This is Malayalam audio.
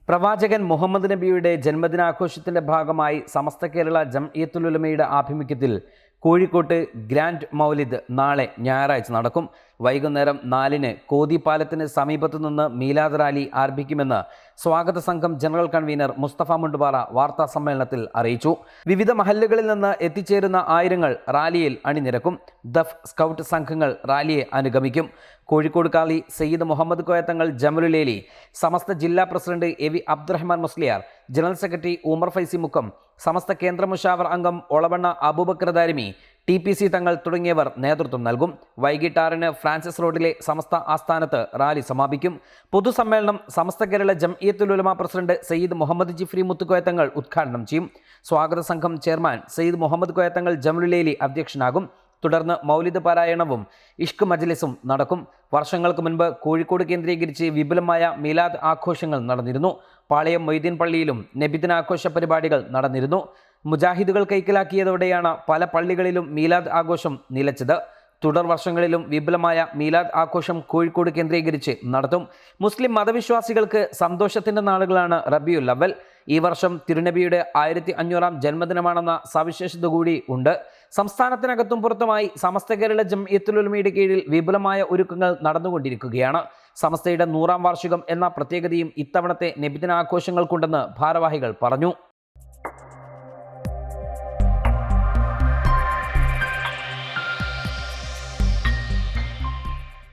പ്രവാചകൻ മുഹമ്മദ് നബിയുടെ ജന്മദിനാഘോഷത്തിന്റെ ഭാഗമായി സമസ്ത കേരള ജംഇയ്യത്തുൽ ഉലമയുടെ ആഭിമുഖ്യത്തിൽ കോഴിക്കോട്ട് ഗ്രാൻഡ് മൗലിദ് നാളെ ഞായറാഴ്ച നടക്കും. വൈകുന്നേരം 4-ന് കോതിപ്പാലത്തിന് സമീപത്തു നിന്ന് മീലാദ് റാലി ആരംഭിക്കുമെന്ന് സ്വാഗത സംഘം ജനറൽ കൺവീനർ മുസ്തഫ മുണ്ടുപാറ വാർത്താ സമ്മേളനത്തിൽ അറിയിച്ചു. വിവിധ മഹല്ലുകളിൽ നിന്ന് എത്തിച്ചേരുന്ന ആയിരങ്ങൾ റാലിയിൽ അണിനിരക്കും. ദഫ് സ്കൗട്ട് സംഘങ്ങൾ റാലിയെ അനുഗമിക്കും. കോഴിക്കോട് കാളി സയ്യിദ് മുഹമ്മദ് കോയത്തങ്ങൾ ജമലുലേലി, സമസ്ത ജില്ലാ president A V. Abdurahman Musliyar, general secretary Umar Faizi Mukkam, Samastha കേന്ദ്ര മുഷാവർ അംഗം ഒളവണ്ണ അബൂബക്കർ ദാരിമി, TPC തങ്ങൾ തുടങ്ങിയവർ നേതൃത്വം നൽകും. വൈകിട്ട് 6-ന് ഫ്രാൻസിസ് റോഡിലെ സമസ്ത ആസ്ഥാനത്ത് റാലി സമാപിക്കും. പൊതുസമ്മേളനം സമസ്ത കേരള ജംഇയ്യത്തുൽ ഉലമ പ്രസിഡന്റ് സയ്യിദ് മുഹമ്മദ് ജിഫ്രി മുത്തുകോയത്തങ്ങൾ ഉദ്ഘാടനം ചെയ്യും. സ്വാഗത സംഘം ചെയർമാൻ സയ്യിദ് മുഹമ്മദ് കോയത്തങ്ങൾ ജമലുലേലി അധ്യക്ഷനാകും. തുടർന്ന് മൗലിദ് പാരായണവും ഇഷ്ക് മജ്ലിസും നടക്കും. വർഷങ്ങൾക്ക് മുൻപ് കോഴിക്കോട് കേന്ദ്രീകരിച്ച് വിപുലമായ മീലാദ് ആഘോഷങ്ങൾ നടന്നിരുന്നു. പാളയം മൊയ്തീൻ പള്ളിയിലും നബിദിനാഘോഷ പരിപാടികൾ നടന്നിരുന്നു. മുജാഹിദുകൾ കൈക്കലാക്കിയതോടെയാണ് പല പള്ളികളിലും മീലാദ് ആഘോഷം നിലച്ചത്. തുടർ വർഷങ്ങളിലും വിപുലമായ മീലാദ് ആഘോഷം കോഴിക്കോട് കേന്ദ്രീകരിച്ച് നടത്തും. മുസ്ലിം മതവിശ്വാസികൾക്ക് സന്തോഷത്തിൻ്റെ നാളുകളാണ് റബിയുൽ അവൽ. ഈ വർഷം തിരുനബിയുടെ 1500-ാം ജന്മദിനമാണെന്ന സവിശേഷത കൂടി ഉണ്ട്. സംസ്ഥാനത്തിനകത്തും പുറത്തുമായി സമസ്ത കേരള ജംഇയ്യത്തുൽ ഉലമയുടെ കീഴിൽ വിപുലമായ ഒരുക്കങ്ങൾ നടന്നുകൊണ്ടിരിക്കുകയാണ്. സമസ്തയുടെ 100-ാം വാർഷികം എന്ന പ്രത്യേകതയും ഇത്തവണത്തെ നബിദിനാഘോഷങ്ങൾക്കുണ്ടെന്ന് ഭാരവാഹികൾ പറഞ്ഞു.